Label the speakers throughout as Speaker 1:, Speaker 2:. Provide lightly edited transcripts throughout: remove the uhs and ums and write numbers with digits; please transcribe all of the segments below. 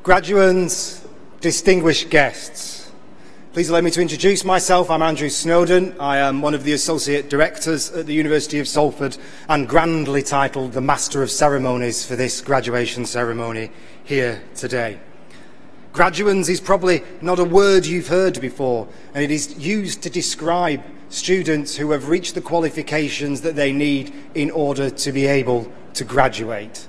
Speaker 1: Graduands, distinguished guests, please allow me to introduce myself. I'm Andrew Snowden. I am one of the Associate Directors at the University of Salford and grandly titled the Master of Ceremonies for this graduation ceremony here today. Graduands is probably not a word you've heard before, and it is used to describe students who have reached the qualifications that they need in order to be able to graduate.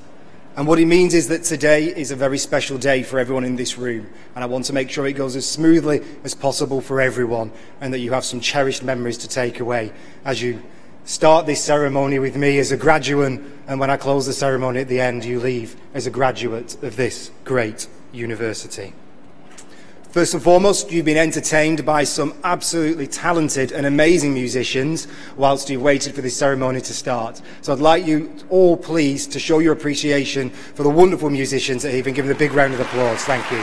Speaker 1: And what it means is that today is a very special day for everyone in this room, and I want to make sure it goes as smoothly as possible for everyone and that you have some cherished memories to take away as you start this ceremony with me as a graduate, and when I close the ceremony at the end, you leave as a graduate of this great university. First and foremost, you've been entertained by some absolutely talented and amazing musicians whilst you've waited for this ceremony to start. So I'd like you all, please, to show your appreciation for the wonderful musicians that have been given a big round of applause. Thank you.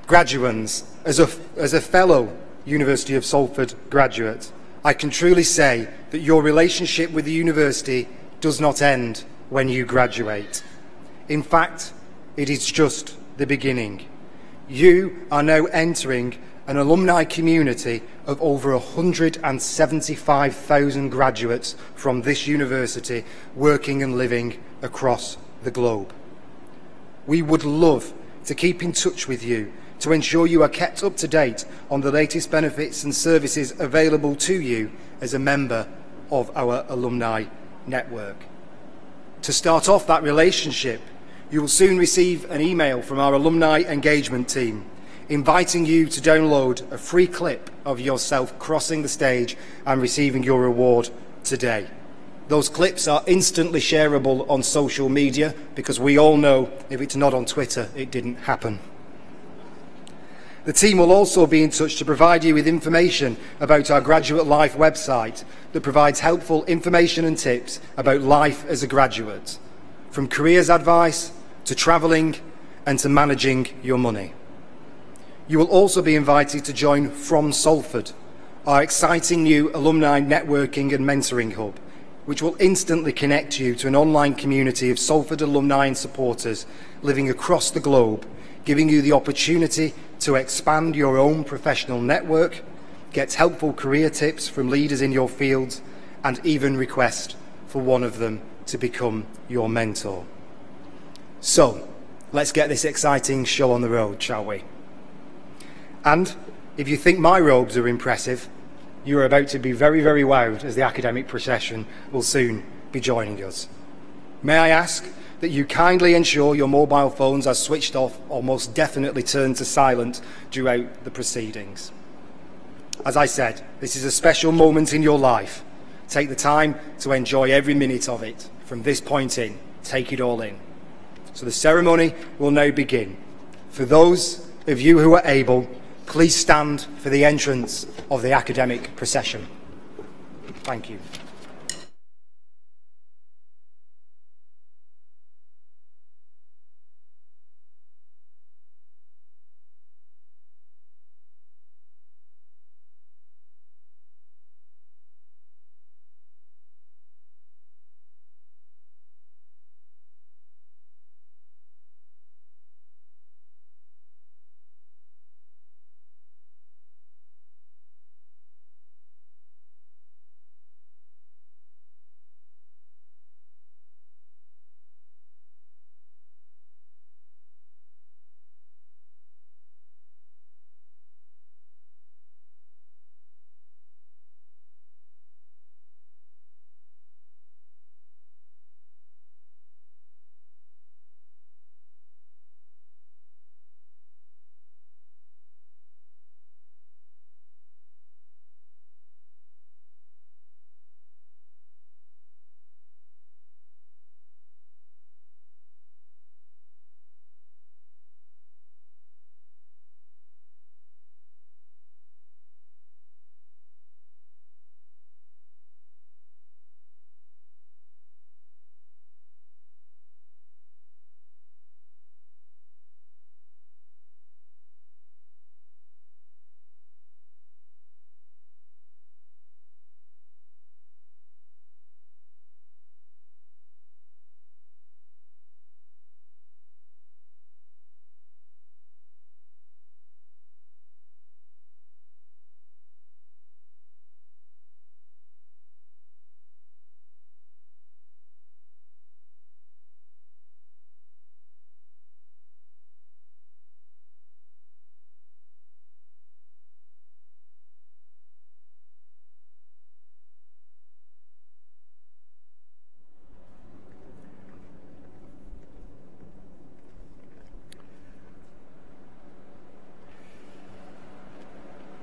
Speaker 1: Graduands, as a fellow University of Salford graduate, I can truly say that your relationship with the university does not end when you graduate. In fact, it is just the beginning. You are now entering an alumni community of over 175,000 graduates from this university working and living across the globe. We would love to keep in touch with you to ensure you are kept up to date on the latest benefits and services available to you as a member of our alumni network. To start off that relationship, you will soon receive an email from our alumni engagement team inviting you to download a free clip of yourself crossing the stage and receiving your reward today. Those clips are instantly shareable on social media because we all know if it's not on Twitter, it didn't happen. The team will also be in touch to provide you with information about our Graduate Life website that provides helpful information and tips about life as a graduate, from careers advice to travelling and to managing your money. You will also be invited to join From Salford, our exciting new alumni networking and mentoring hub, which will instantly connect you to an online community of Salford alumni and supporters living across the globe, giving you the opportunity to expand your own professional network, get helpful career tips from leaders in your fields, and even request for one of them to become your mentor. So, let's get this exciting show on the road, shall we? And if you think my robes are impressive, you are about to be very, very wowed as the academic procession will soon be joining us. May I ask that you kindly ensure your mobile phones are switched off or most definitely turned to silent throughout the proceedings. As I said, this is a special moment in your life. Take the time to enjoy every minute of it. From this point in, take it all in. So the ceremony will now begin. For those of you who are able, please stand for the entrance of the academic procession. Thank you.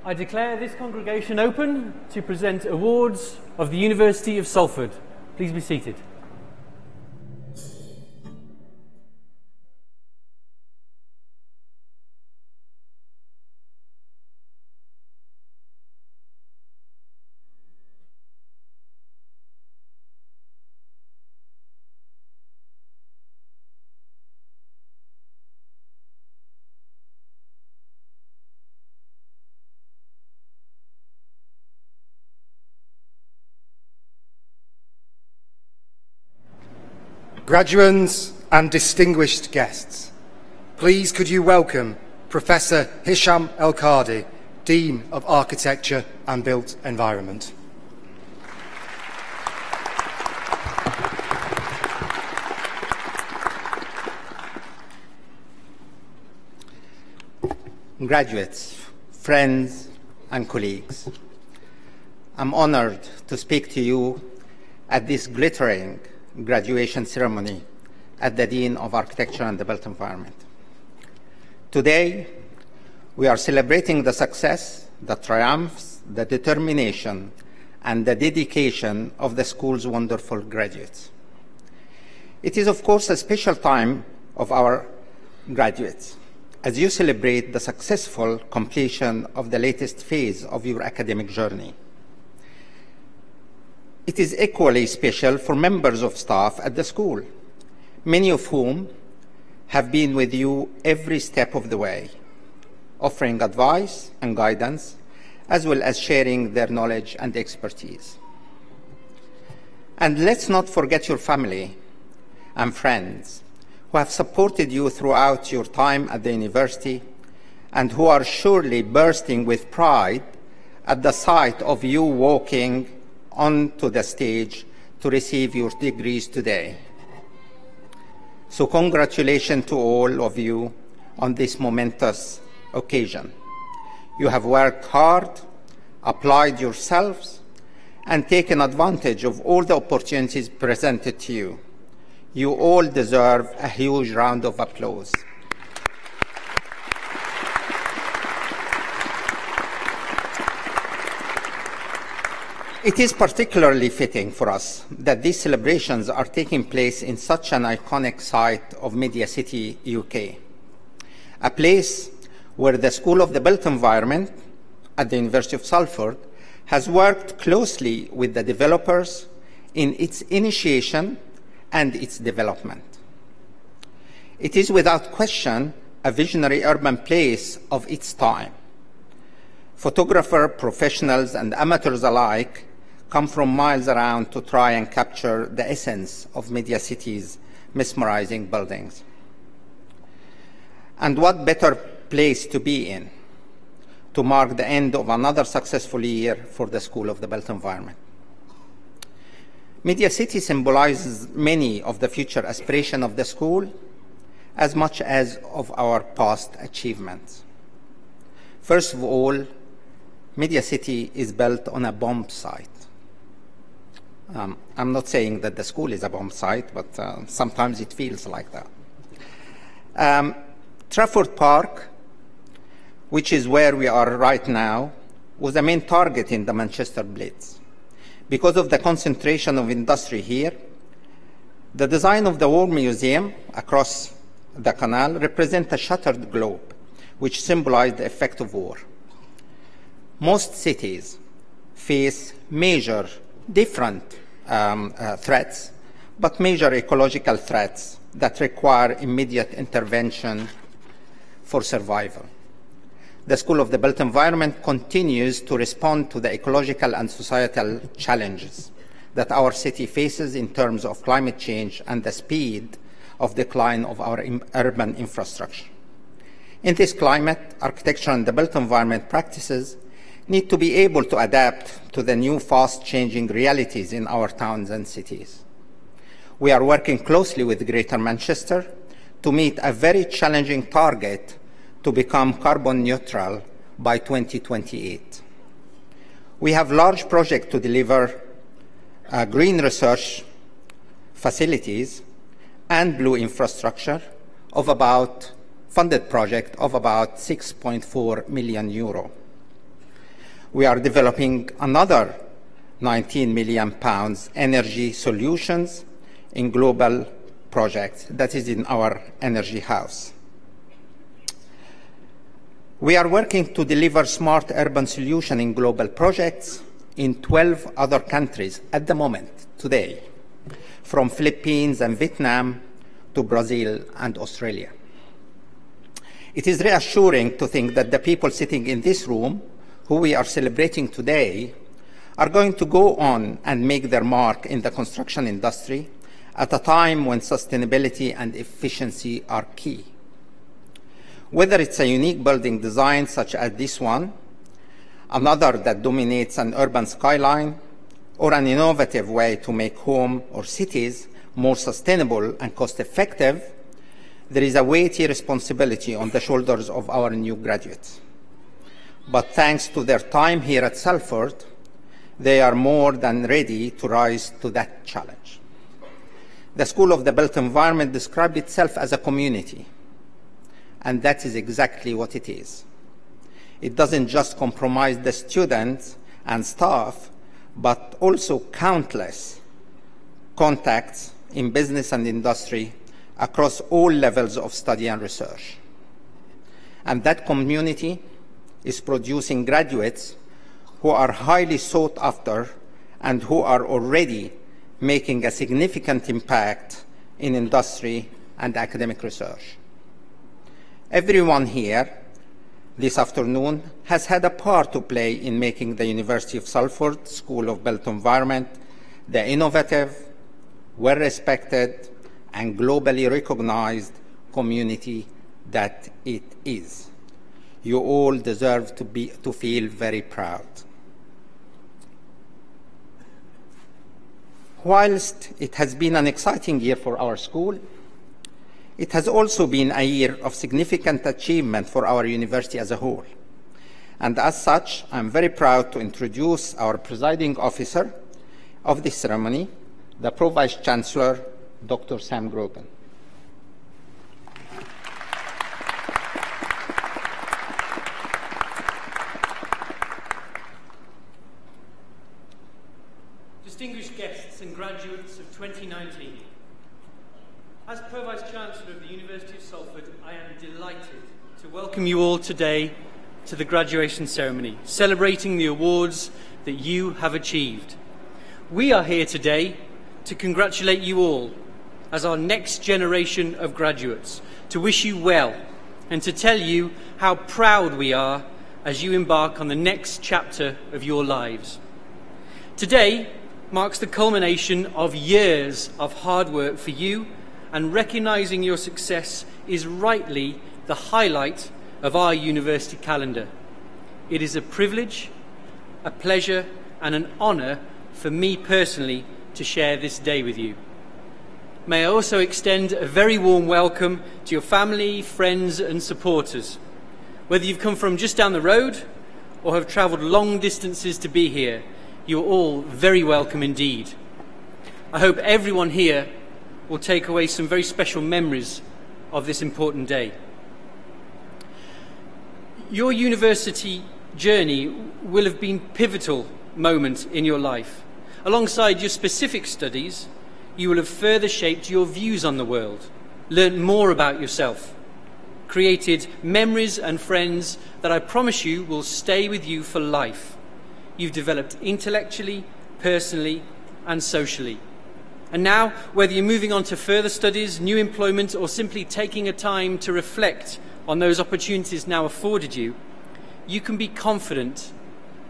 Speaker 2: I declare this congregation open to present awards of the University of Salford. Please be seated.
Speaker 1: Graduands and distinguished guests, please could you welcome Professor Hisham El-Qadi, Dean of Architecture and Built Environment.
Speaker 3: Graduates, friends and colleagues, I'm honored to speak to you at this glittering graduation ceremony at the Dean of Architecture and the Built Environment. Today, we are celebrating the success, the triumphs, the determination, and the dedication of the school's wonderful graduates. It is, of course, a special time of our graduates as you celebrate the successful completion of the latest phase of your academic journey. It is equally special for members of staff at the school, many of whom have been with you every step of the way, offering advice and guidance, as well as sharing their knowledge and expertise. And let's not forget your family and friends who have supported you throughout your time at the university and who are surely bursting with pride at the sight of you walking onto the stage to receive your degrees today. So congratulations to all of you on this momentous occasion. You have worked hard, applied yourselves, and taken advantage of all the opportunities presented to you. You all deserve a huge round of applause. It is particularly fitting for us that these celebrations are taking place in such an iconic site of Media City, UK, a place where the School of the Built Environment at the University of Salford has worked closely with the developers in its initiation and its development. It is without question a visionary urban place of its time. Photographers, professionals, and amateurs alike come from miles around to try and capture the essence of Media City's mesmerizing buildings. And what better place to be in to mark the end of another successful year for the School of the Built Environment. Media City symbolizes many of the future aspirations of the school as much as of our past achievements. First of all, Media City is built on a bomb site. I'm not saying that the school is a bomb site, but sometimes it feels like that. Trafford Park, which is where we are right now, was a main target in the Manchester Blitz. Because of the concentration of industry here, the design of the War Museum across the canal represents a shattered globe, which symbolized the effect of war. Most cities face major, different threats, but major ecological threats that require immediate intervention for survival. The School of the Built Environment continues to respond to the ecological and societal challenges that our city faces in terms of climate change and the speed of decline of our urban infrastructure. In this climate, architecture and the built environment practices need to be able to adapt to the new fast-changing realities in our towns and cities. We are working closely with Greater Manchester to meet a very challenging target to become carbon neutral by 2028. We have large projects to deliver green research facilities and blue infrastructure funded project of about 6.4 million euro. we are developing another 19 million pounds energy solutions in global projects that is in our energy house. We are working to deliver smart urban solutions in global projects in 12 other countries at the moment, today, from Philippines and Vietnam to Brazil and Australia. It is reassuring to think that the people sitting in this room, who we are celebrating today, are going to go on and make their mark in the construction industry at a time when sustainability and efficiency are key. Whether it's a unique building design such as this one, another that dominates an urban skyline, or an innovative way to make home or cities more sustainable and cost-effective, there is a weighty responsibility on the shoulders of our new graduates. But thanks to their time here at Salford, they are more than ready to rise to that challenge. The School of the Built Environment described itself as a community, and that is exactly what it is. It doesn't just comprise the students and staff, but also countless contacts in business and industry across all levels of study and research. And that community is producing graduates who are highly sought after and who are already making a significant impact in industry and academic research. Everyone here this afternoon has had a part to play in making the University of Salford School of Built Environment the innovative, well-respected, and globally recognized community that it is. You all deserve to feel very proud. Whilst it has been an exciting year for our school, it has also been a year of significant achievement for our university as a whole. And as such, I'm very proud to introduce our presiding officer of this ceremony, the Pro-Vice Chancellor, Dr. Sam Grogan.
Speaker 2: Distinguished guests and graduates of 2019, as Pro-Vice Chancellor of the University of Salford, I am delighted to welcome you all today to the graduation ceremony, celebrating the awards that you have achieved. We are here today to congratulate you all as our next generation of graduates, to wish you well and to tell you how proud we are as you embark on the next chapter of your lives. Today marks the culmination of years of hard work for you, and recognising your success is rightly the highlight of our university calendar. It is a privilege, a pleasure and an honour for me personally to share this day with you. May I also extend a very warm welcome to your family, friends and supporters. Whether you've come from just down the road or have travelled long distances to be here, you're all very welcome indeed. I hope everyone here will take away some very special memories of this important day. Your university journey will have been a pivotal moment in your life. Alongside your specific studies, you will have further shaped your views on the world, learnt more about yourself, created memories and friends that I promise you will stay with you for life. You've developed intellectually, personally, and socially. And now, whether you're moving on to further studies, new employment, or simply taking a time to reflect on those opportunities now afforded you, you can be confident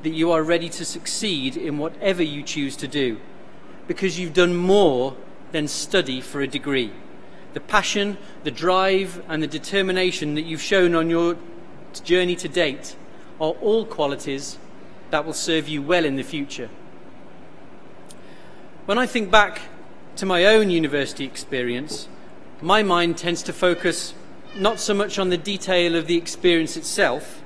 Speaker 2: that you are ready to succeed in whatever you choose to do, because you've done more than study for a degree. The passion, the drive, and the determination that you've shown on your journey to date are all qualities that will serve you well in the future. When I think back to my own university experience, my mind tends to focus not so much on the detail of the experience itself,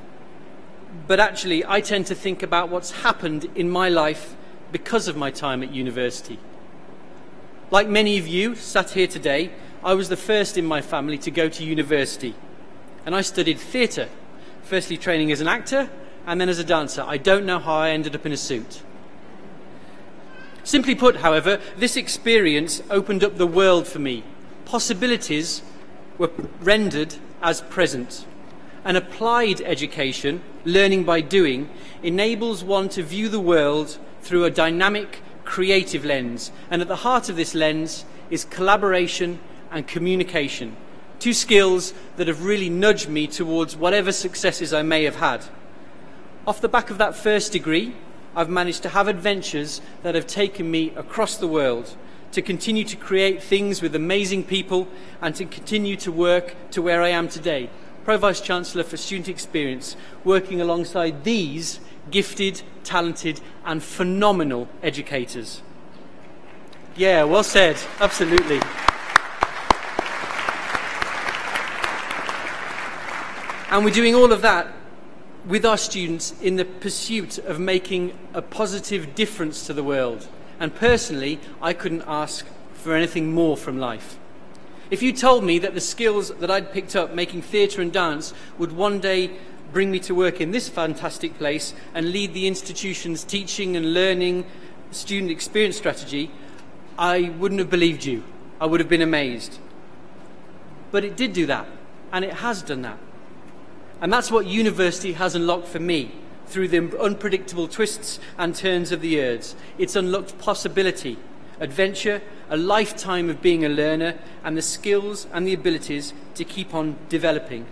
Speaker 2: but actually I tend to think about what's happened in my life because of my time at university. Like many of you sat here today, I was the first in my family to go to university, and I studied theatre, firstly training as an actor and then as a dancer. I don't know how I ended up in a suit. Simply put, however, this experience opened up the world for me. Possibilities were rendered as present. An applied education, learning by doing, enables one to view the world through a dynamic, creative lens. And at the heart of this lens is collaboration and communication, two skills that have really nudged me towards whatever successes I may have had. Off the back of that first degree, I've managed to have adventures that have taken me across the world, to continue to create things with amazing people and to continue to work to where I am today, Pro-Vice Chancellor for Student Experience, working alongside these gifted, talented and phenomenal educators. Yeah, well said, absolutely. And we're doing all of that with our students in the pursuit of making a positive difference to the world. And personally, I couldn't ask for anything more from life. If you told me that the skills that I'd picked up making theatre and dance would one day bring me to work in this fantastic place and lead the institution's teaching and learning student experience strategy, I wouldn't have believed you. I would have been amazed. But it did do that, and it has done that. And that's what university has unlocked for me through the unpredictable twists and turns of the years. It's unlocked possibility, adventure, a lifetime of being a learner, and the skills and the abilities to keep on developing.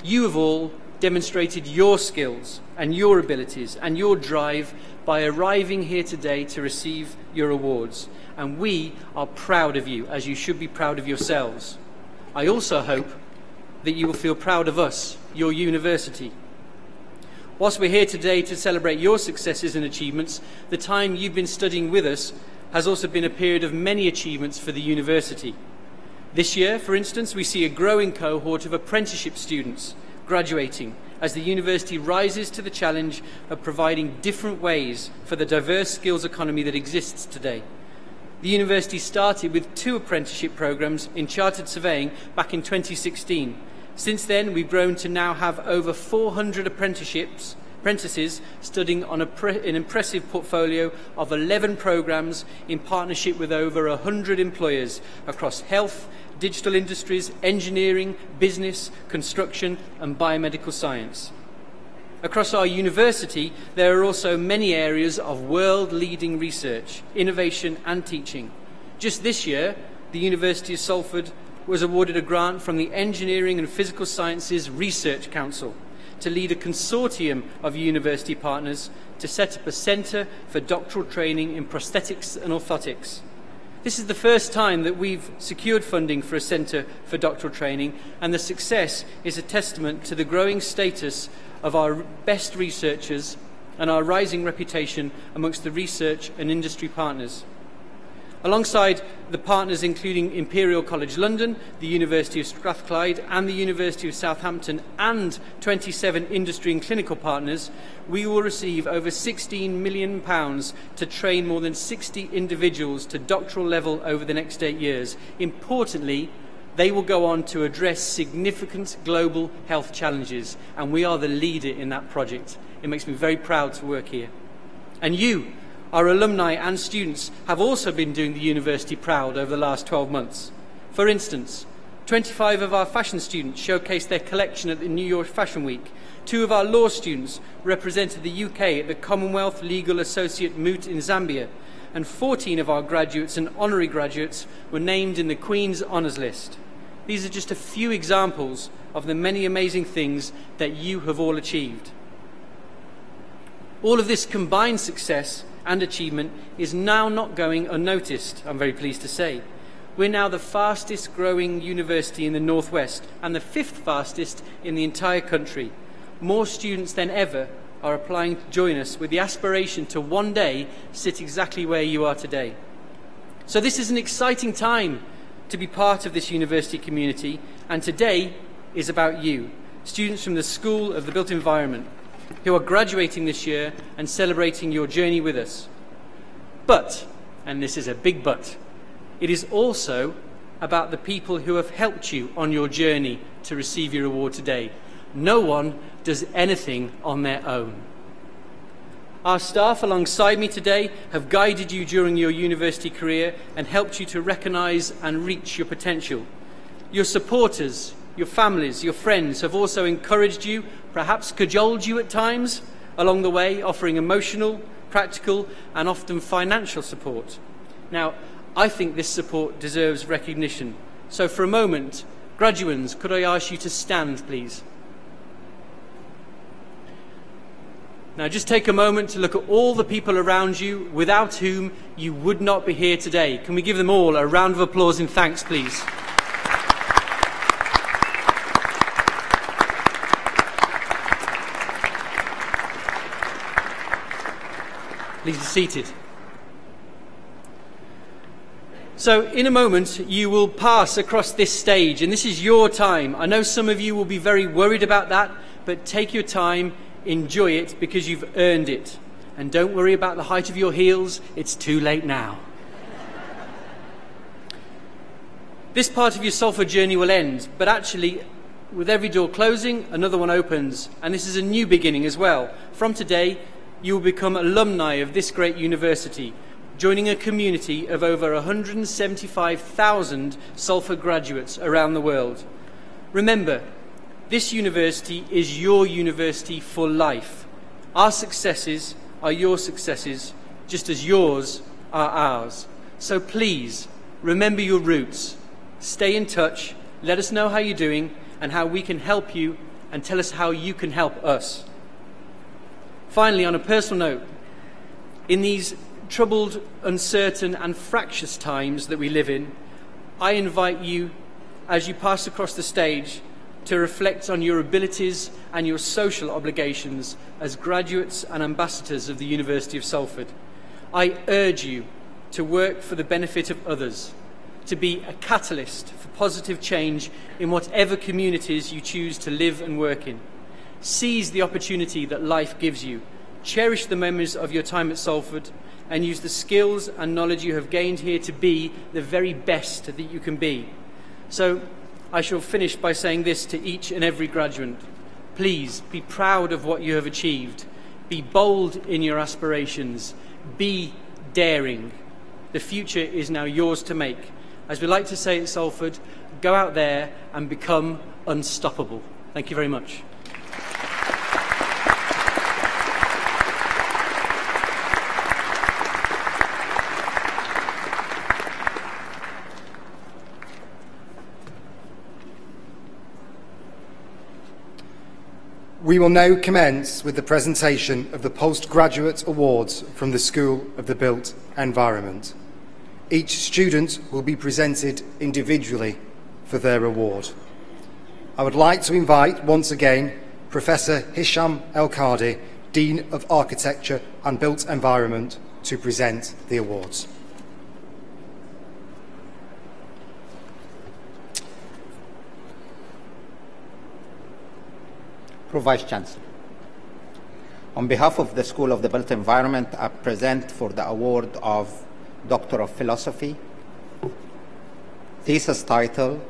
Speaker 2: You have all demonstrated your skills and your abilities and your drive by arriving here today to receive your awards. And we are proud of you, as you should be proud of yourselves. I also hope that you will feel proud of us, your university. Whilst we're here today to celebrate your successes and achievements, the time you've been studying with us has also been a period of many achievements for the university. This year, for instance, we see a growing cohort of apprenticeship students graduating as the university rises to the challenge of providing different ways for the diverse skills economy that exists today. The university started with 2 apprenticeship programs in chartered surveying back in 2016. Since then, we've grown to now have over 400 apprentices studying on an impressive portfolio of 11 programs in partnership with over 100 employers across health, digital industries, engineering, business, construction and biomedical science. Across our university, there are also many areas of world-leading research, innovation and teaching. Just this year, the University of Salford was awarded a grant from the Engineering and Physical Sciences Research Council to lead a consortium of university partners to set up a centre for doctoral training in prosthetics and orthotics. This is the first time that we've secured funding for a centre for doctoral training, and the success is a testament to the growing status of our best researchers and our rising reputation amongst the research and industry partners. Alongside the partners including Imperial College London, the University of Strathclyde and the University of Southampton and 27 industry and clinical partners, we will receive over £16 million to train more than 60 individuals to doctoral level over the next 8 years. Importantly, they will go on to address significant global health challenges, and we are the leader in that project. It makes me very proud to work here. And you, our alumni and students, have also been doing the university proud over the last 12 months. For instance, 25 of our fashion students showcased their collection at the New York Fashion Week. 2 of our law students represented the UK at the Commonwealth Legal Associate Moot in Zambia, and 14 of our graduates and honorary graduates were named in the Queen's Honours List. These are just a few examples of the many amazing things that you have all achieved. All of this combined success and achievement is now not going unnoticed, I'm very pleased to say. We're now the fastest growing university in the Northwest and the 5th fastest in the entire country. More students than ever are applying to join us with the aspiration to one day sit exactly where you are today. So this is an exciting time to be part of this university community, and today is about you, students from the School of the Built Environment, who are graduating this year and celebrating your journey with us. But, and this is a big but, it is also about the people who have helped you on your journey to receive your award today. No one does anything on their own. Our staff alongside me today have guided you during your university career and helped you to recognise and reach your potential. Your supporters, your families, your friends have also encouraged you, perhaps cajoled you at times along the way, offering emotional, practical and often financial support. Now, I think this support deserves recognition. So for a moment, graduands, could I ask you to stand, please? Now just take a moment to look at all the people around you without whom you would not be here today. Can we give them all a round of applause and thanks, please? Please be seated. So in a moment you will pass across this stage and this is your time. I know some of you will be very worried about that, but take your time, enjoy it because you've earned it. And don't worry about the height of your heels, it's too late now. This part of your Salford journey will end, but actually with every door closing, another one opens. And this is a new beginning as well. From today, you will become alumni of this great university, joining a community of over 175,000 Salford graduates around the world. Remember, this university is your university for life. Our successes are your successes, just as yours are ours. So please, remember your roots. Stay in touch, let us know how you're doing and how we can help you, and tell us how you can help us. Finally, on a personal note, in these troubled, uncertain and fractious times that we live in, I invite you, as you pass across the stage, to reflect on your abilities and your social obligations as graduates and ambassadors of the University of Salford. I urge you to work for the benefit of others, to be a catalyst for positive change in whatever communities you choose to live and work in. Seize the opportunity that life gives you. Cherish the memories of your time at Salford and use the skills and knowledge you have gained here to be the very best that you can be. So I shall finish by saying this to each and every graduate. Please be proud of what you have achieved. Be bold in your aspirations. Be daring. The future is now yours to make. As we like to say at Salford, go out there and become unstoppable. Thank you very much.
Speaker 1: We will now commence with the presentation of the Postgraduate Awards from the School of the Built Environment. Each student will be presented individually for their award. I would like to invite once again Professor Hisham El-Kadi, Dean of Architecture and Built Environment, to present the awards.
Speaker 3: Vice-Chancellor. On behalf of the School of the Built Environment, I present for the award of Doctor of Philosophy, thesis titled,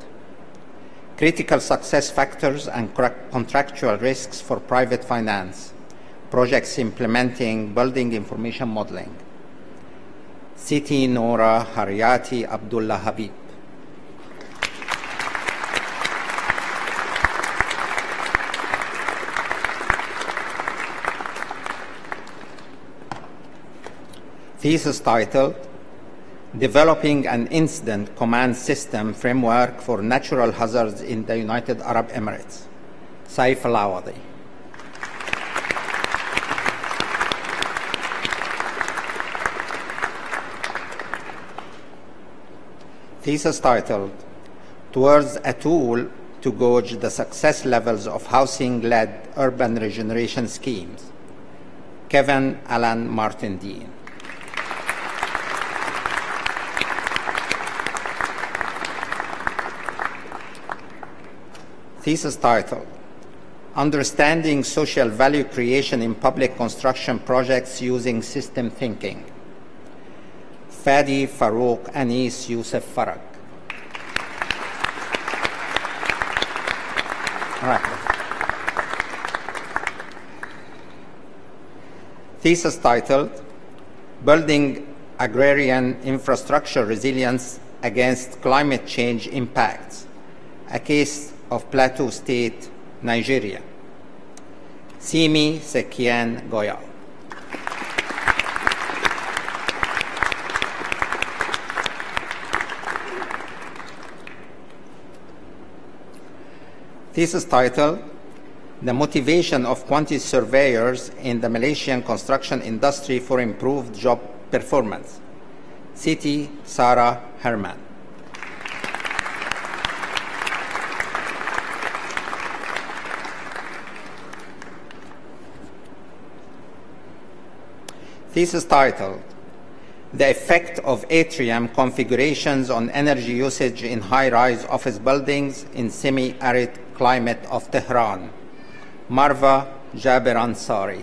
Speaker 3: Critical Success Factors and Contractual Risks for Private Finance, Projects Implementing Building Information Modeling. Siti Nora Haryati Abdullah Habib. Thesis titled, Developing an Incident Command System Framework for Natural Hazards in the United Arab Emirates. Saif Al-Awadi. Thesis titled, Towards a Tool to Gauge the Success Levels of Housing-Led Urban Regeneration Schemes. Kevin Alan Martin Dean. Thesis titled, Understanding Social Value Creation in Public Construction Projects Using System Thinking. Fadi Farouk Anis Youssef Farag. All right. Thesis titled, Building Agrarian Infrastructure Resilience Against Climate Change Impacts, a case of Plateau State, Nigeria. Simi Sekian Goyal. Thesis title, The Motivation of Quantity Surveyors in the Malaysian Construction Industry for Improved Job Performance. Siti Sarah Herman. Thesis title, The Effect of Atrium Configurations on Energy Usage in High-Rise Office Buildings in Semi-Arid Climate of Tehran. Marva Jaber Ansari.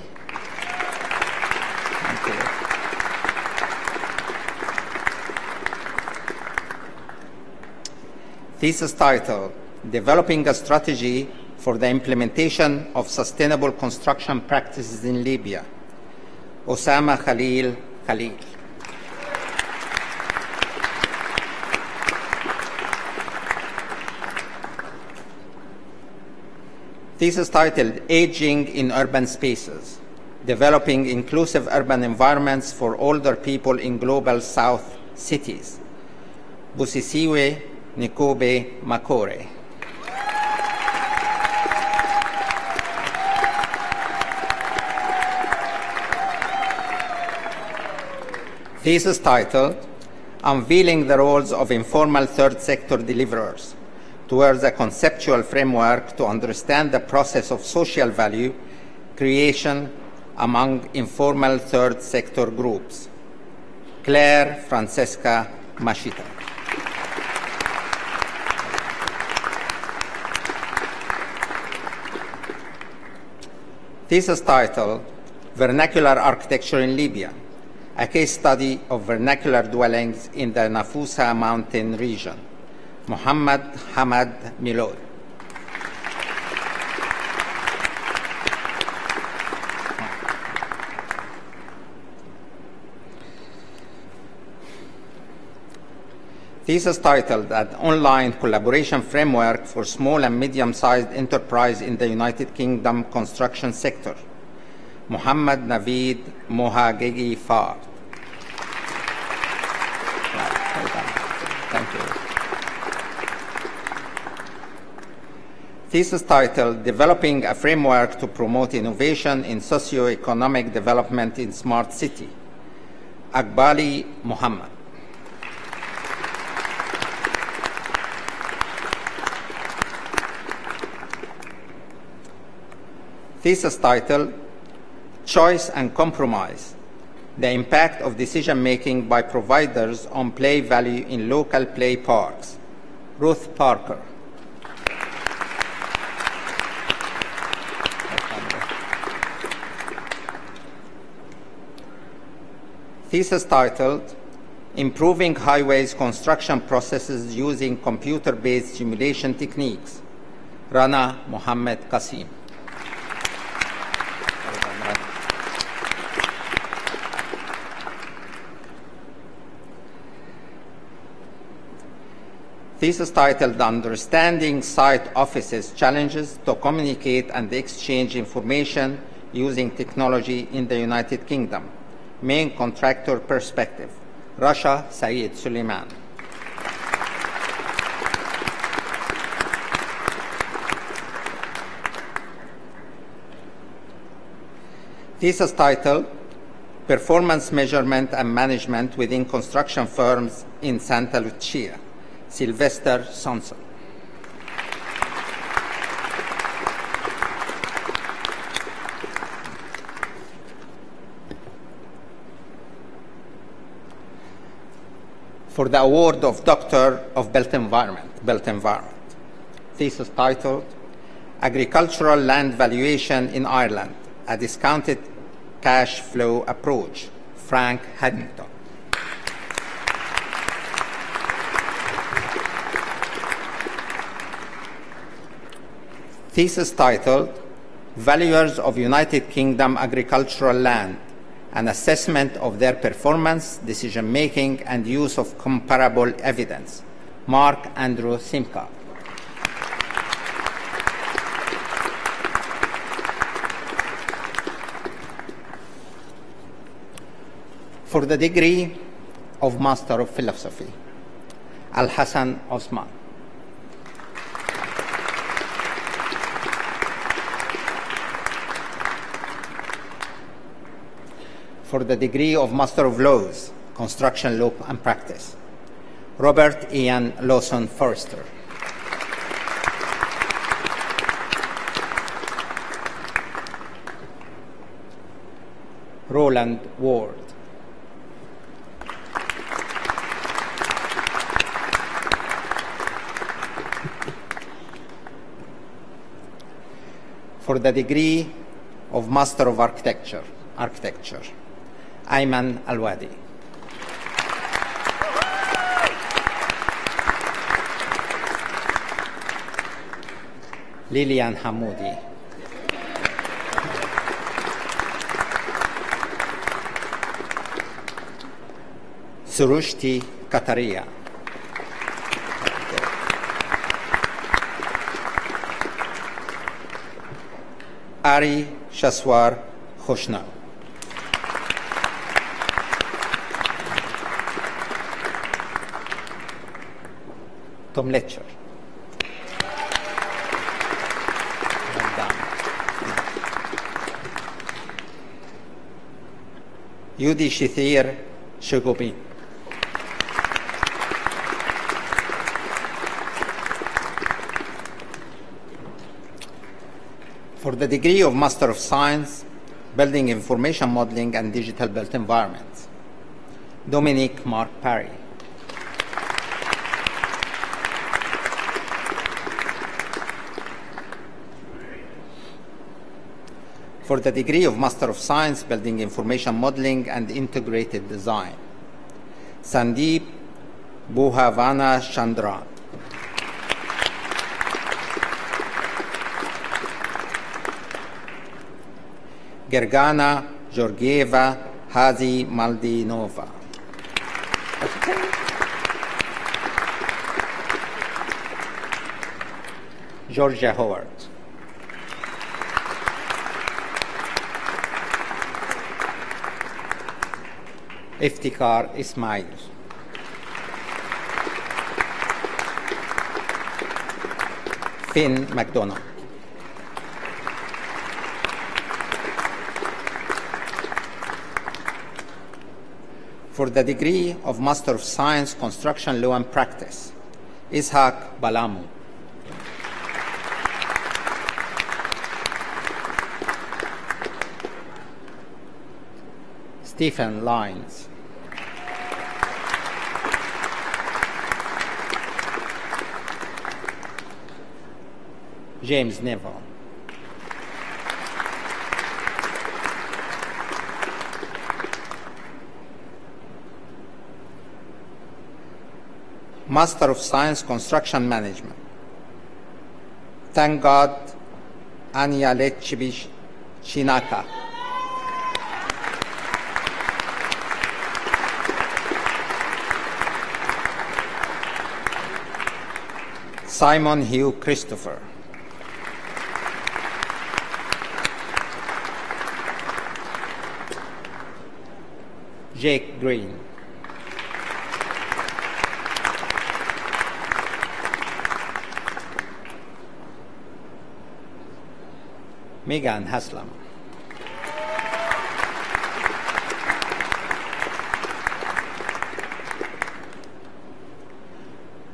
Speaker 3: Thank you. Thesis title, Developing a Strategy for the Implementation of Sustainable Construction Practices in Libya. Osama Khalil Khalil. Thesis titled, Aging in Urban Spaces, Developing Inclusive Urban Environments for Older People in Global South Cities. Busisiwe Nikobe Makore. Thesis titled, Unveiling the Roles of Informal Third Sector Deliverers towards a conceptual framework to understand the process of social value creation among informal third sector groups. Claire Francesca Mashita. Thesis title, Vernacular Architecture in Libya, a case study of vernacular dwellings in the Nafusa mountain region. Muhammad Hamad Milod. Thesis titled, An Online Collaboration Framework for Small and Medium-Sized Enterprise in the United Kingdom Construction Sector. Muhammad Naveed Mohagegi Fard. Thank you. Thesis titled, Developing a Framework to Promote Innovation in Socio-Economic Development in Smart City. Akbali Muhammad. Thesis titled, Choice and Compromise, the Impact of Decision-Making by Providers on Play Value in Local Play Parks. Ruth Parker. Thesis titled, Improving Highways Construction Processes Using Computer-Based Simulation Techniques. Rana Mohammed Qasim. Thesis titled, Understanding Site Offices Challenges to Communicate and Exchange Information Using Technology in the United Kingdom. Main Contractor Perspective. Rasha Saeed Suleiman. Thesis titled, Performance Measurement and Management Within Construction Firms in Santa Lucia. Sylvester Sonson. For the award of Doctor of Built Environment. Thesis titled, Agricultural Land Valuation in Ireland, a Discounted Cash Flow Approach. Frank Haddington. Thesis titled, Valuers of United Kingdom Agricultural Land, an assessment of their performance, decision-making, and use of comparable evidence. Mark Andrew Simca. For the degree of Master of Philosophy, Al-Hassan Osman. For the degree of Master of Laws, Construction Law and Practice, Robert Ian Lawson Forrester. Roland Ward. For the degree of Master of Architecture, Ayman Al-Wadi. Lilian Hamoudi. Surushti Kataria. Ari Shaswar Khoshna. Tom Letcher. Yudi Shithir Shugobin. For the degree of Master of Science, Building Information Modeling and Digital Built Environments, Dominique Mark Parry. For the degree of Master of Science, Building Information Modeling and Integrated Design, Sandeep Bhuhavana Chandran. Gergana Georgieva Hazi Maldinova. Georgia Howard. Iftikhar Ismail. Finn McDonough. For the degree of Master of Science, Construction Law and Practice, Ishaq Balamu. Stephen Lyons. James Neville. Master of Science, Construction Management. Thank God, Anya Lechibich Chinaka. Simon Hugh Christopher. Jake Green. Megan Haslam.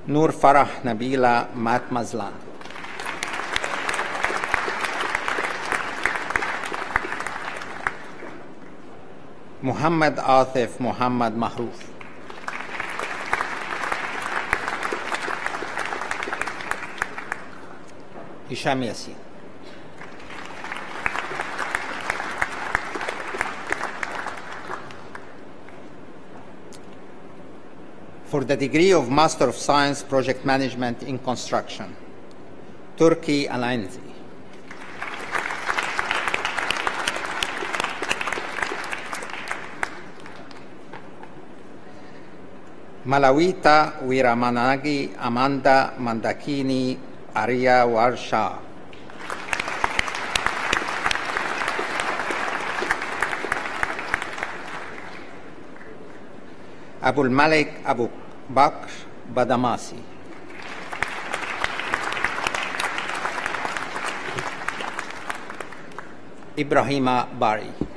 Speaker 3: Noor Farah Nabila Mat Mazlan. Muhammad Atif Muhammad Mahroof. Hisham Yassin. For the degree of Master of Science, Project Management in Construction, Turki Alanzi. Malawita Wiramanagi Amanda Mandakini Arya Warsha. Abul Malik Abu Bakr Badamasi. Ibrahima Bari.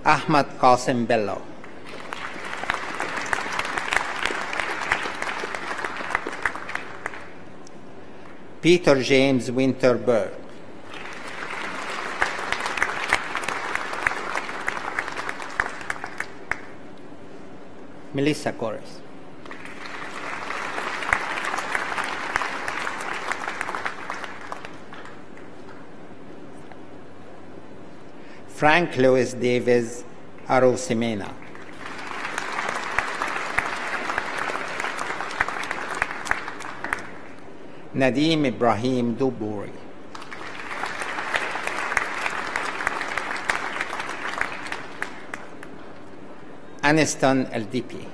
Speaker 3: Ahmad Qasim Bello. Peter James Winterberg. Melissa Corres. Frank Louis Davis Arosimena. Nadim Ibrahim Duburi. Aniston LDP.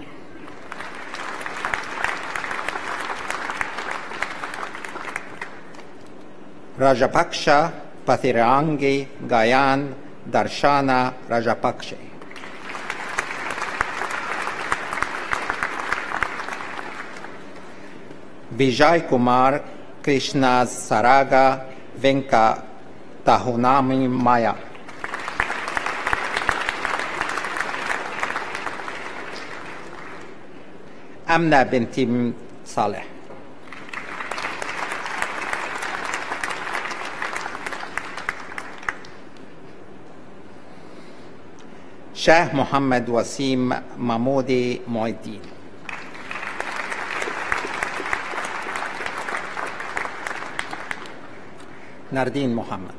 Speaker 3: Rajapaksha Pathirangi Gayan Darshana Rajapakshe. Vijay Kumar Krishna Saraga Venka Tahunami Maya. Amna Binti Saleh. Shah Muhammad Wasim Mahmoudi Moiddin. Nardeen Muhammad.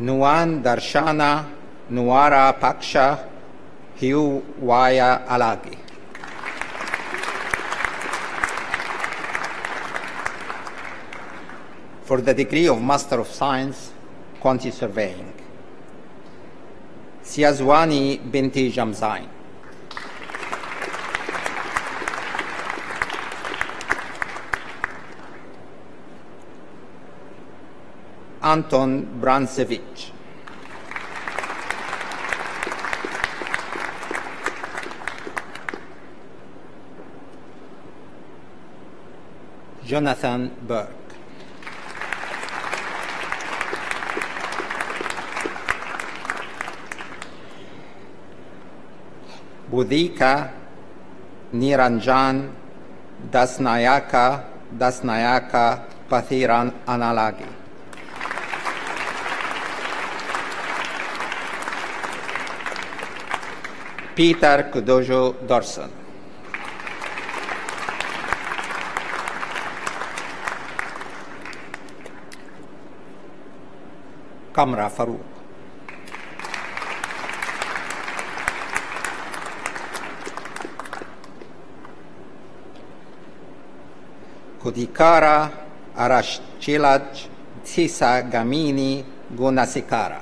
Speaker 3: Nuwan Darshana Nuwara Paksha Hiu Waya Alagi. For the degree of Master of Science, Quantity Surveying, Siazwani Binti Jamzain. Anton Brancevich. Jonathan Burke. Budhika Niranjan Dasnayaka Pathiran Analagi. Peter Kudojo Dorson. Kamra Farouk. Kudikara Arashchilaj Tisa Gamini Gunasikara.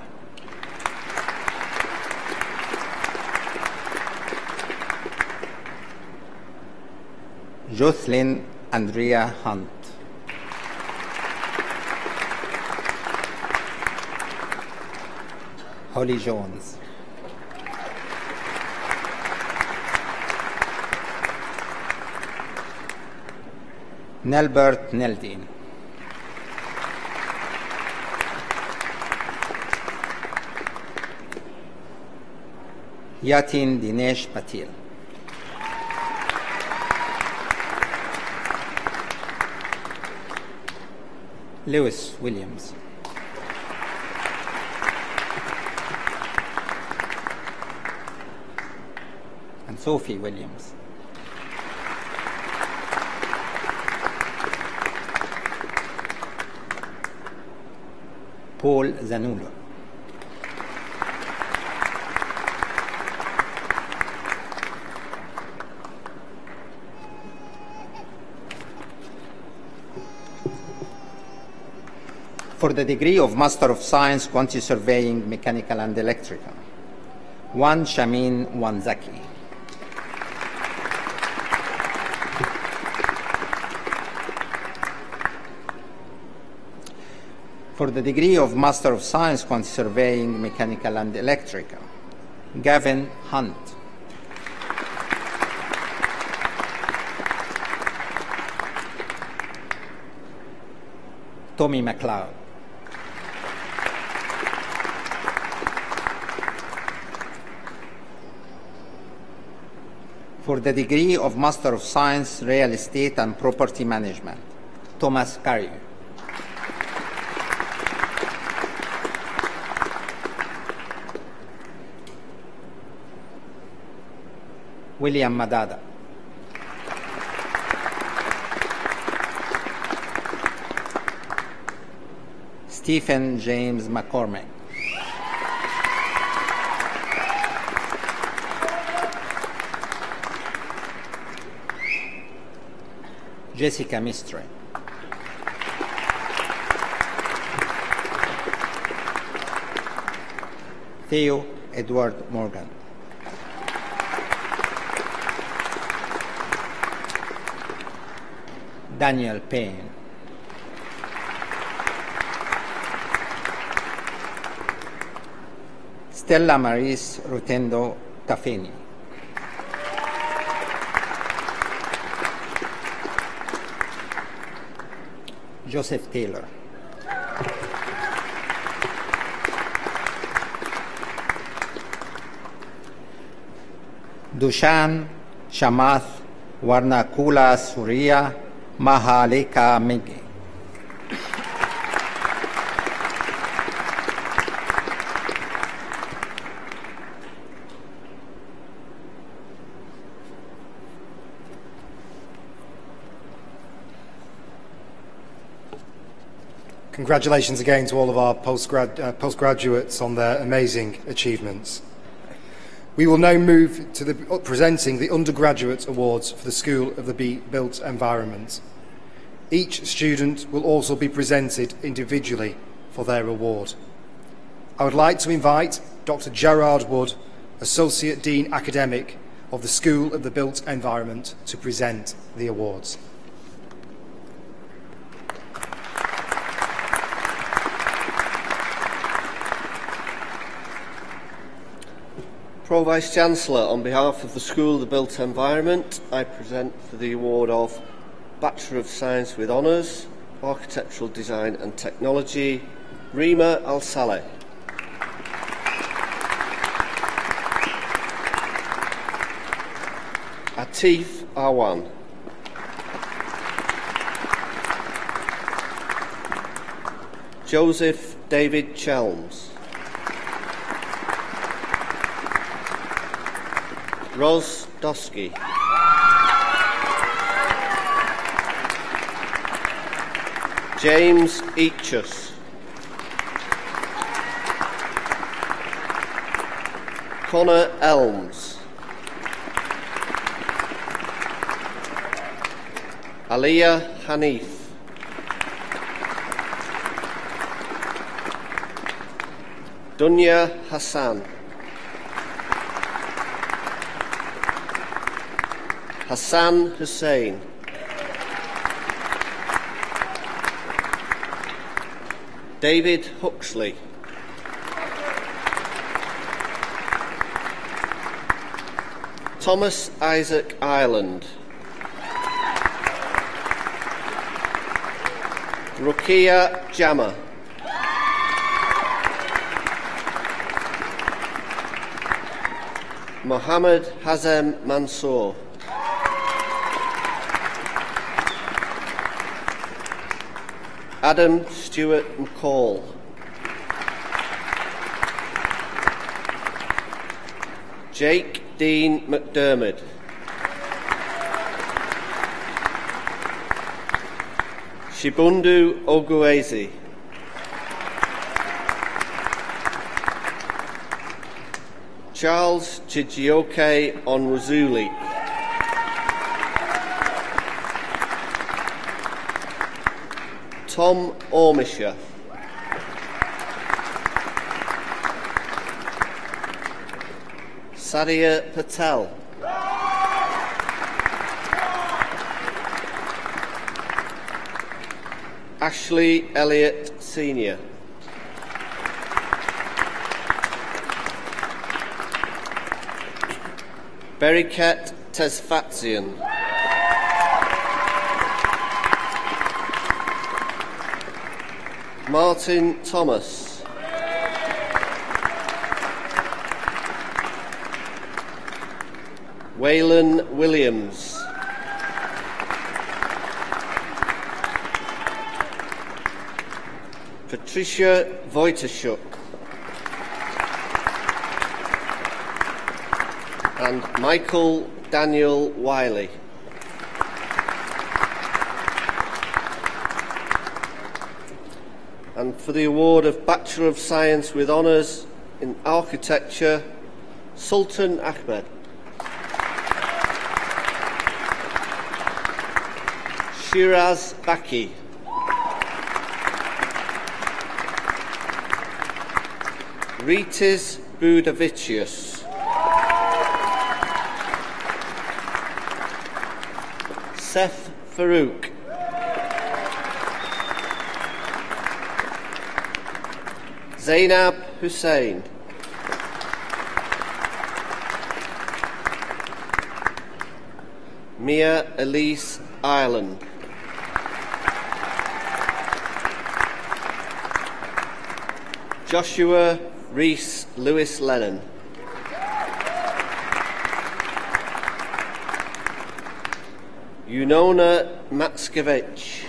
Speaker 3: Jocelyn Andrea Hunt. Holly Jones. Nelbert Neldin. Yatin Dinesh Patil. Lewis Williams. And Sophie Williams. Paul Zanulo. For the degree of Master of Science, Quantity Surveying, Mechanical and Electrical, 1 Shamin Wanzaki. For the degree of Master of Science, Quantity Surveying, Mechanical and Electrical, Gavin Hunt. Tommy MacLeod. For the degree of Master of Science, Real Estate and Property Management, Thomas Curry. William Madada. Stephen James McCormick. Jessica Mistre. Theo Edward Morgan. Daniel Payne. Stella Maris Rutendo Tafeni. Joseph Taylor. Dushan Shamath Warnakula Surya Mahaleka Mege.
Speaker 1: Congratulations again to all of our postgraduates on their amazing achievements. We will now move to presenting the undergraduate awards for the School of the Built Environment. Each student will also be presented individually for their award. I would like to invite Dr. Gerard Wood, Associate Dean Academic of the School of the Built Environment, to present the awards.
Speaker 4: Pro Vice-Chancellor, on behalf of the School of the Built Environment, I present for the award of Bachelor of Science with Honours, Architectural Design and Technology, Rima Al-Saleh. Atif Awan. Joseph David Chelms. Ros Dosky. James Eachus. Connor Elms. Aliyah Hanif. Dunya Hassan. Hassan Hussain. David Huxley. Thomas Isaac Ireland. Rukia Jama. Mohammed Hazem Mansour. Adam Stewart McCall. Jake Dean McDermott. Shibundu Oguezi. Charles Chijioke Onwuzuli. Tom Ormisher. Sadia Patel. Ashley Elliott Senior. Beriket Tesfazian. Martin Thomas. Waylon Williams. Patricia Wojtaszuk. And Michael Daniel Wiley. And for the award of Bachelor of Science with Honours in Architecture, Sultan Ahmed. Shiraz Baki. Ritis Budavicius. Seth Farouk. Zainab Hussain. Mia Elise Ireland. Joshua Reese Lewis Lennon. Unona Matskevich.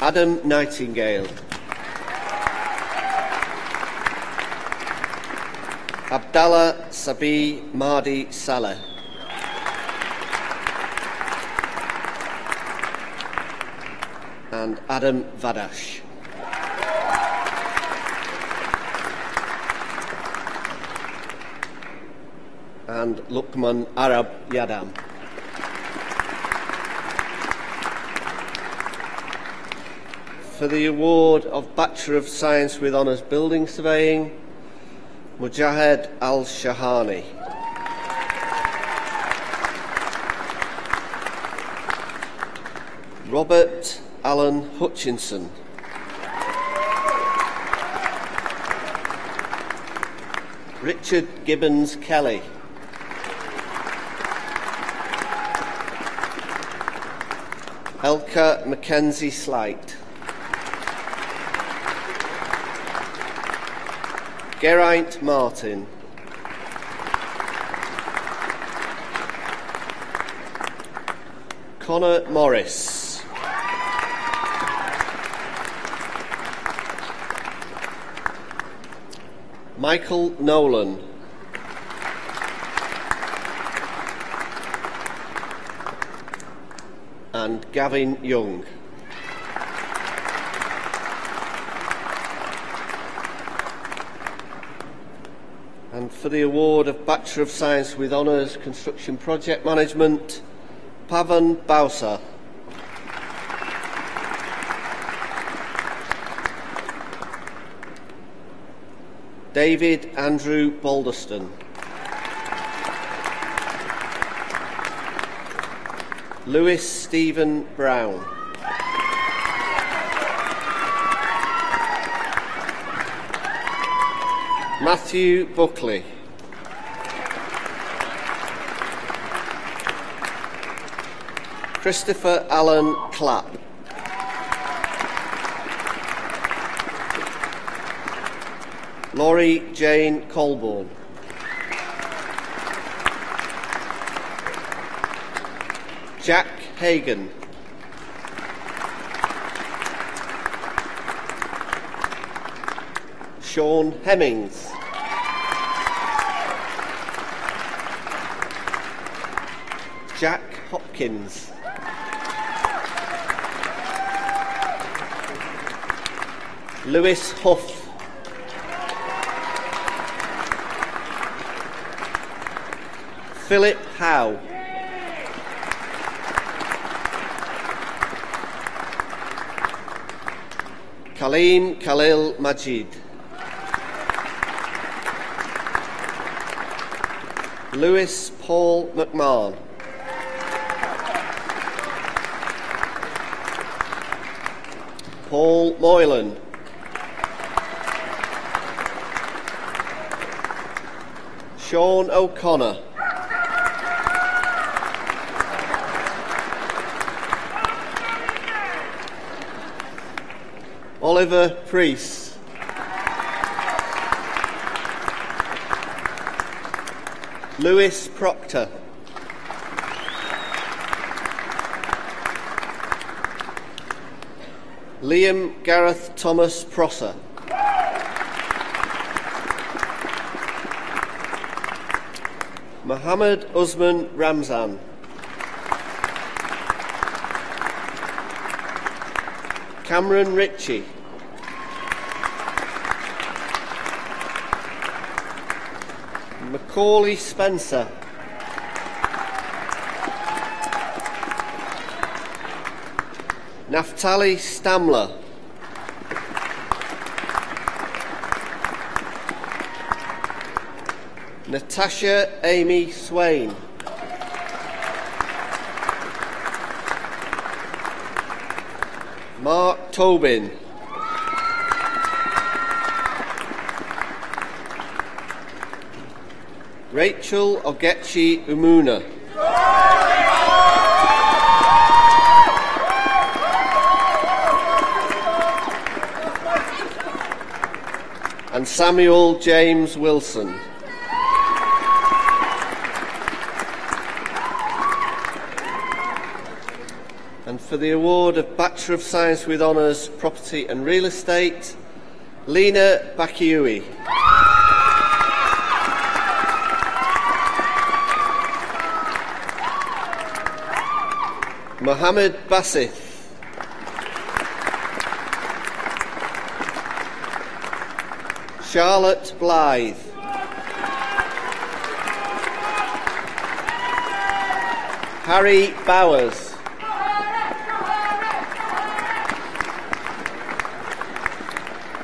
Speaker 4: Adam Nightingale. Abdallah Sabi Mahdi Saleh. And Adam Vadash. And Lukman Arab Yadam. For the award of Bachelor of Science with Honours Building Surveying, Mujahed Al-Shahani. Robert Alan Hutchinson. Richard Gibbons Kelly. Elka Mackenzie Slight. Geraint Martin. Connor Morris. Michael Nolan. And Gavin Young. And for the award of Bachelor of Science with Honours Construction Project Management, Pavan Bausa. David Andrew Balderston. Lewis Stephen Brown. Matthew Buckley. Christopher Allen Clapp. Laurie Jane Colborne. Jack Hagan. Sean Hemmings. Jack Hopkins. Lewis Huff. Philip Howe. Kaleem Khalil Majid, Lewis Paul McMahon, Paul Moylan, Sean O'Connor, Oliver Priest, Lewis Proctor, Liam Gareth Thomas Prosser, Mohammed Usman Ramzan, Cameron Ritchie, Macaulay Spencer, Naftali Stamler, Natasha Amy Swain, Mark Tobin, Rachel Ogechi Umuna, and Samuel James Wilson. And for the award of Bachelor of Science with Honours, Property and Real Estate, Lena Bakiui. Mohammed Bassith. Charlotte Blythe. Harry Bowers.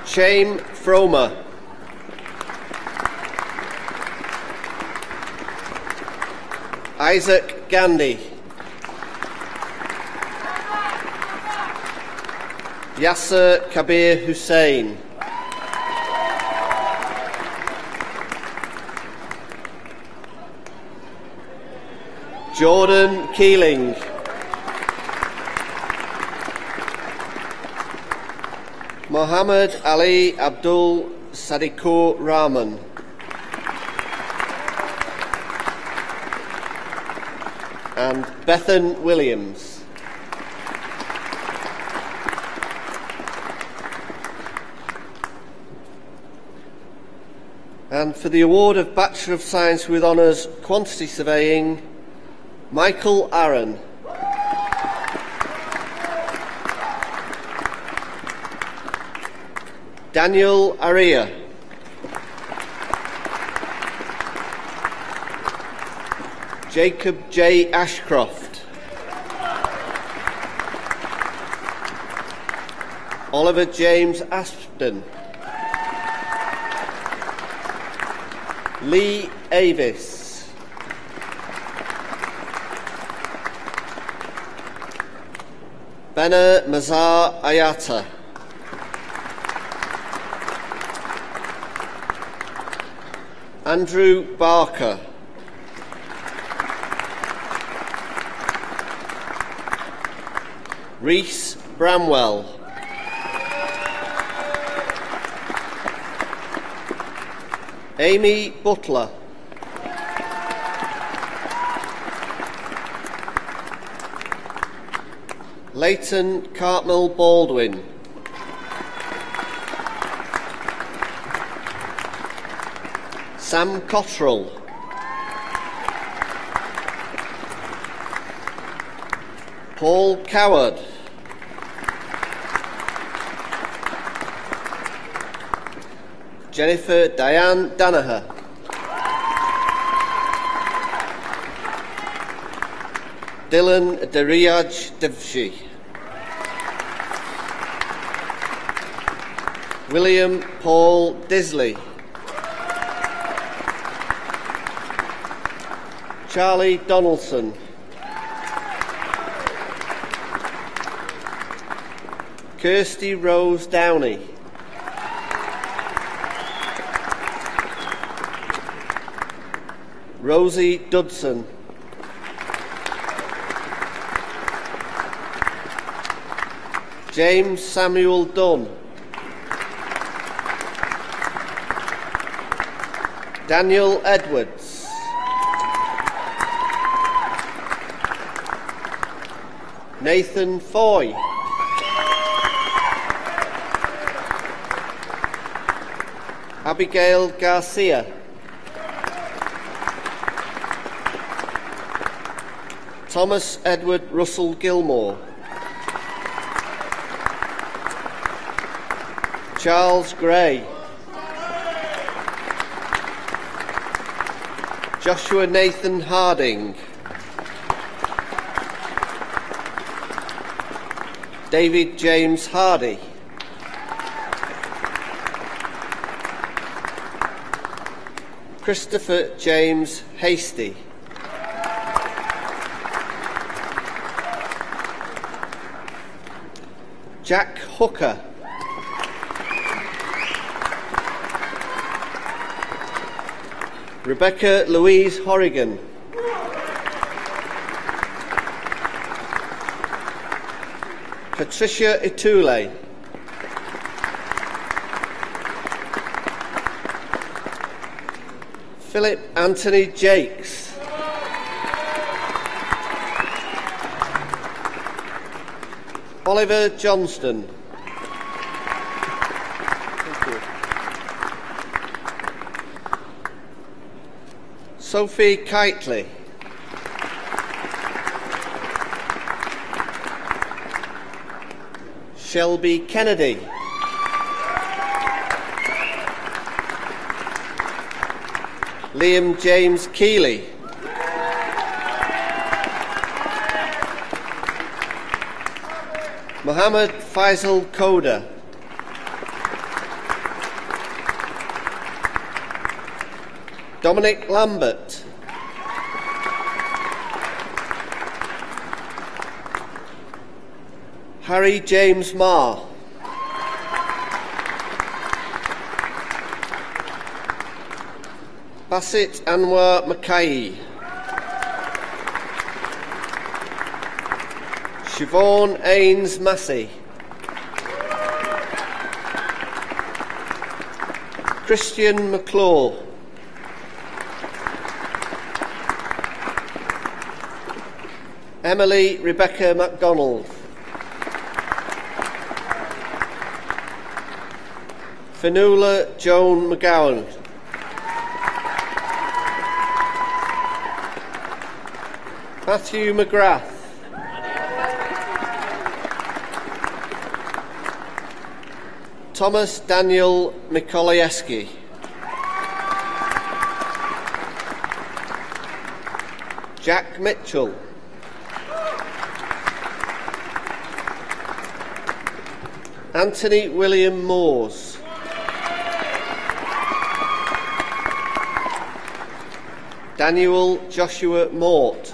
Speaker 4: Shane Fromer. Isaac Gandhi. Yasser Kabir Hussain. Jordan Keeling. Mohammed Ali Abdul Sadiqur Rahman. And Bethan Williams. And for the award of Bachelor of Science with Honours, Quantity Surveying, Michael Aaron. Daniel Aria. Jacob J. Ashcroft. Oliver James Ashton. Lee Avis. Bena Mazar Ayata. Andrew Barker. Reese Bramwell. Amy Butler. Leighton Cartmel Baldwin. Sam Cottrell. Paul Coward. Jennifer Diane Danaher. Dylan Dariaj Devshi. William Paul Disley, Charlie Donaldson, Kirsty Rose Downey, Rosie Dudson, James Samuel Dunn, Daniel Edwards, Nathan Foy, Abigail Garcia, Thomas Edward Russell Gilmore, Charles Gray, Joshua Nathan Harding, David James Hardy, Christopher James Hasty, Jack Hooker, Rebecca Louise Horrigan, Patricia Itule, Philip Anthony Jakes, Oliver Johnston, Sophie Kitely, Shelby Kennedy, Liam James Keeley, Mohammed Faisal Koda, Dominic Lambert, Harry James Marr, Basit Anwar Mackay, Siobhan Ains Massey, Christian McClure, Emily Rebecca MacDonald, Fionnuala Joan McGowan, Matthew McGrath, Thomas Daniel Mikolayevsky, Jack Mitchell, Anthony William Moores, Daniel Joshua Mort,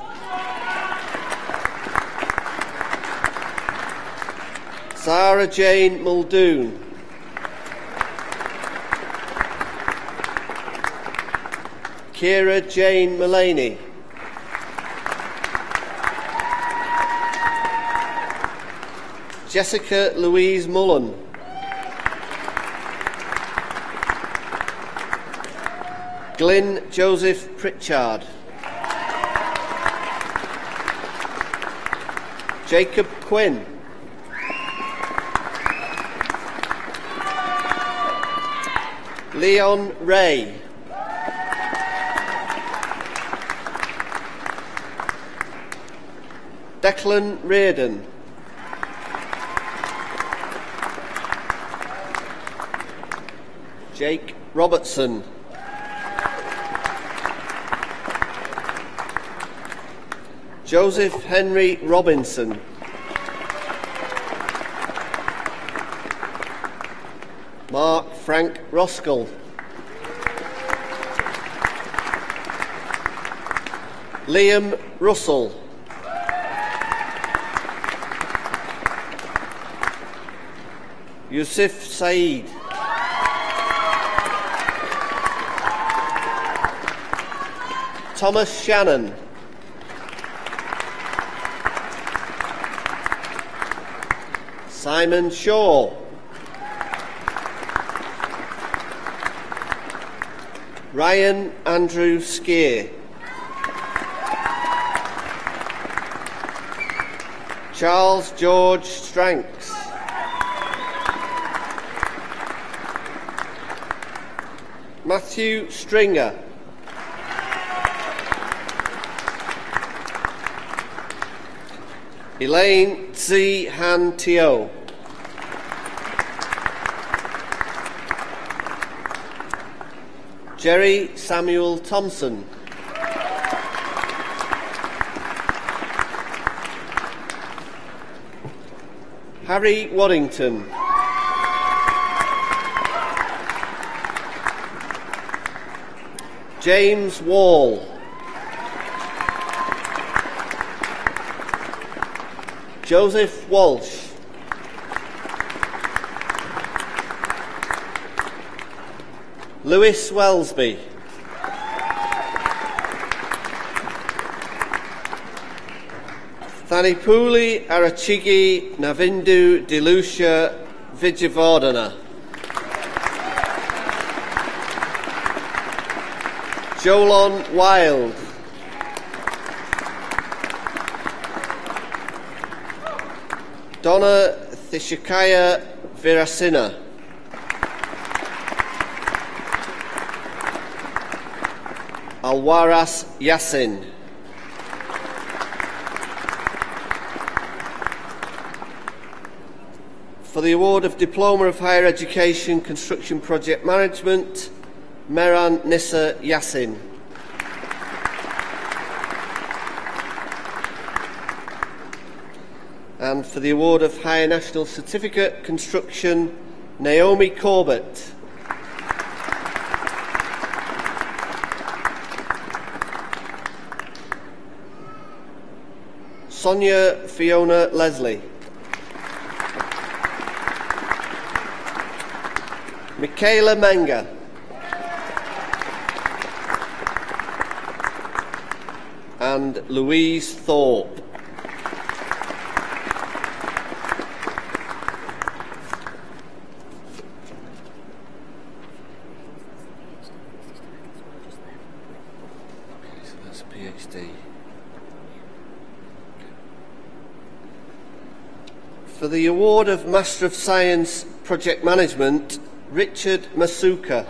Speaker 4: Sarah Jane Muldoon, Kira Jane Mullaney, Jessica Louise Mullen, Glyn Joseph Pritchard, Jacob Quinn, Leon Ray, Declan Reardon, Jake Robertson, Joseph Henry Robinson, Mark Frank Roskell. Liam Russell. Yusuf Saeed. Thomas Shannon. Simon Shaw. Ryan Andrew Skeer. Charles George Stranks. Matthew Stringer. Elaine Tzi Han Teo. Jerry Samuel Thompson. Harry Waddington. James Wall. Joseph Walsh. Lewis Wellesby. Thanipuli Arachigi Navindu Dilusha Vijayavardhana. Jolon Wild. Donna Thishakaya Virasina. Alwaras Yassin. For the award of Diploma of Higher Education Construction Project Management, Meran Nissa Yassin. And for the award of Higher National Certificate Construction, Naomi Corbett. Sonia Fiona Leslie. Michaela Menga. And Louise Thorpe.
Speaker 5: So that's a PhD.
Speaker 4: For the award of Master of Science Project Management, Richard Masuka.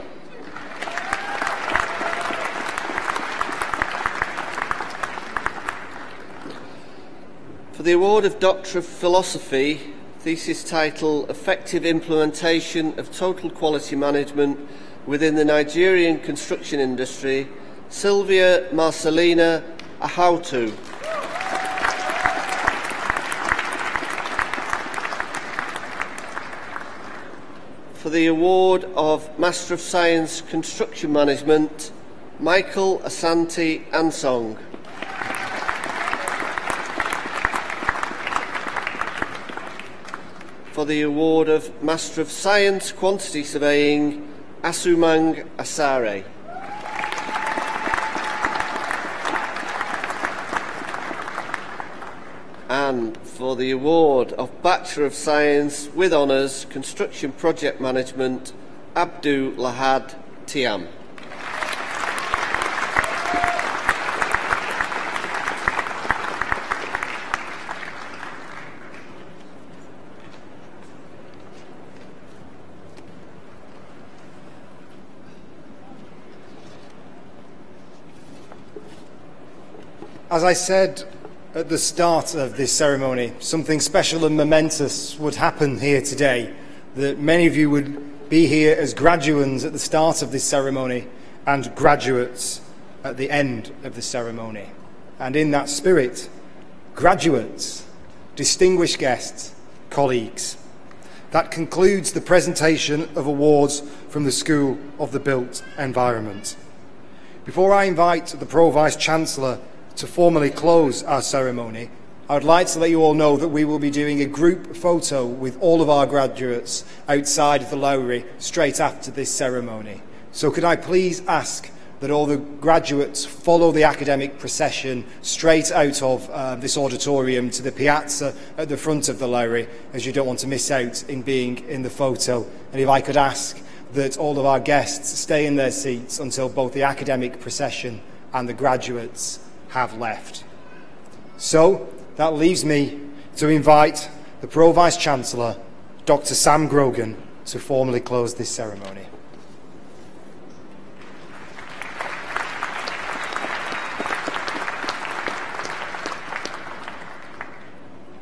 Speaker 4: For the award of Doctor of Philosophy, thesis title, Effective Implementation of Total Quality Management within the Nigerian Construction Industry, Sylvia Marcelina Ahautu. For the award of Master of Science Construction Management, Michael Asante Ansong. For the award of Master of Science Quantity Surveying, Asumang Asare. And for the award of Bachelor of Science with Honours Construction Project Management, Abdu Lahad Tiam.
Speaker 1: As I said at the start of this ceremony, something special and momentous would happen here today, that many of you would be here as graduands at the start of this ceremony and graduates at the end of the ceremony. And in that spirit, graduates, distinguished guests, colleagues, That concludes the presentation of awards from the School of the Built Environment. Before I invite the Pro-Vice-Chancellor to formally close our ceremony, I would like to let you all know that we will be doing a group photo with all of our graduates outside of the Lowry straight after this ceremony. So could I please ask that all the graduates follow the academic procession straight out of this auditorium to the piazza at the front of the Lowry, as you don't want to miss out in being in the photo. And if I could ask that all of our guests stay in their seats until both the academic procession and the graduates have left. So that leaves me to invite the Pro-Vice-Chancellor, Dr. Sam Grogan, to formally close this ceremony.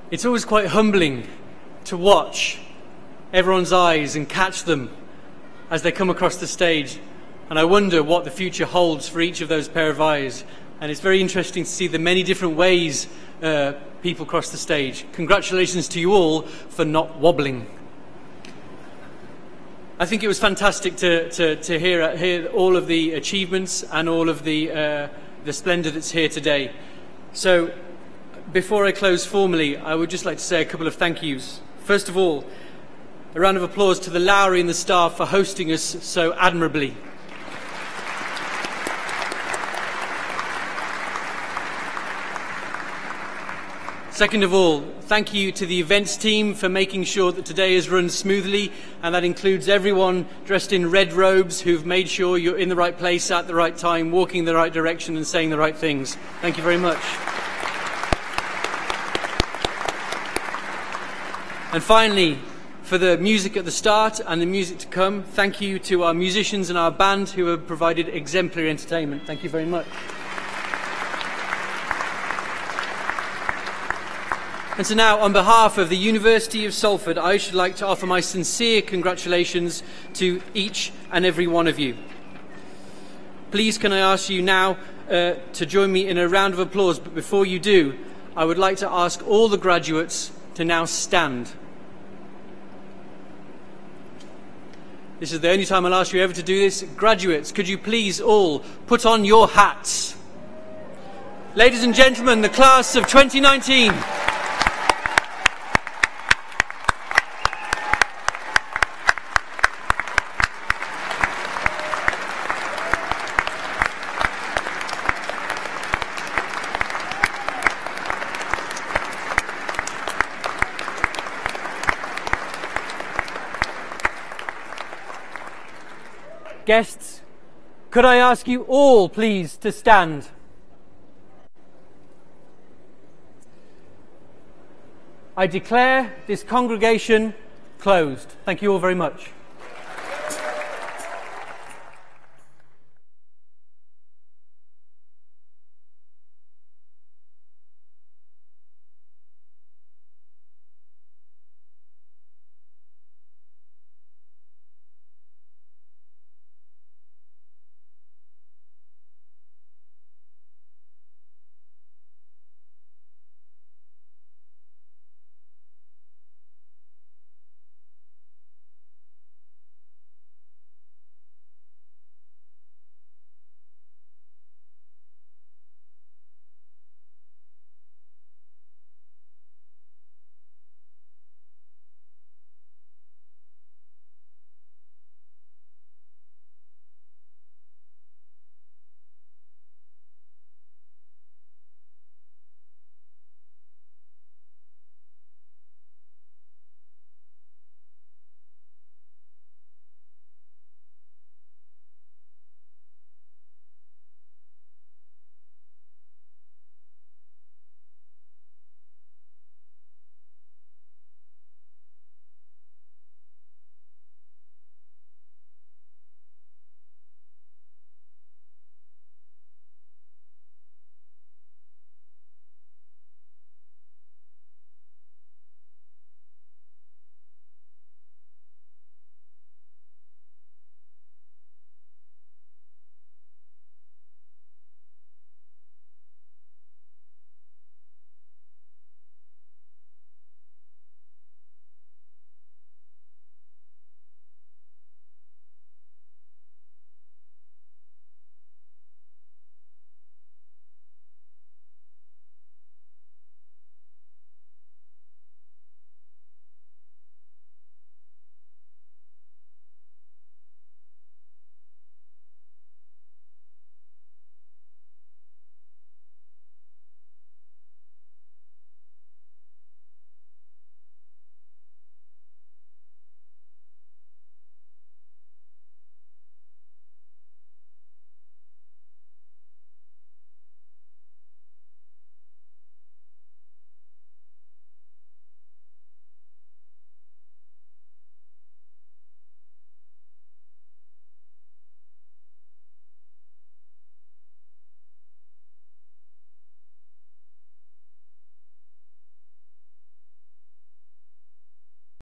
Speaker 2: It's always quite humbling to watch everyone's eyes and catch them as they come across the stage, and I wonder what the future holds for each of those pair of eyes. And it's very interesting to see the many different ways people cross the stage. Congratulations to you all for not wobbling. I think it was fantastic to hear all of the achievements and all of the splendour that's here today. So before I close formally, I would just like to say a couple of thank yous. First of all, a round of applause to the Lowry and the staff for hosting us so admirably. Second of all, thank you to the events team for making sure that today is run smoothly, and that includes everyone dressed in red robes who've made sure you're in the right place at the right time, walking in the right direction and saying the right things. Thank you very much. And finally, for the music at the start and the music to come, thank you to our musicians and our band who have provided exemplary entertainment. Thank you very much. And so now, on behalf of the University of Salford, I should like to offer my sincere congratulations to each and every one of you. Please can I ask you now to join me in a round of applause, but before you do, I would like to ask all the graduates to now stand. This is the only time I'll ask you ever to do this. Graduates, could you please all put on your hats? Ladies and gentlemen, the class of 2019. Guests, could I ask you all, please, to stand? I declare this congregation closed. Thank you all very much.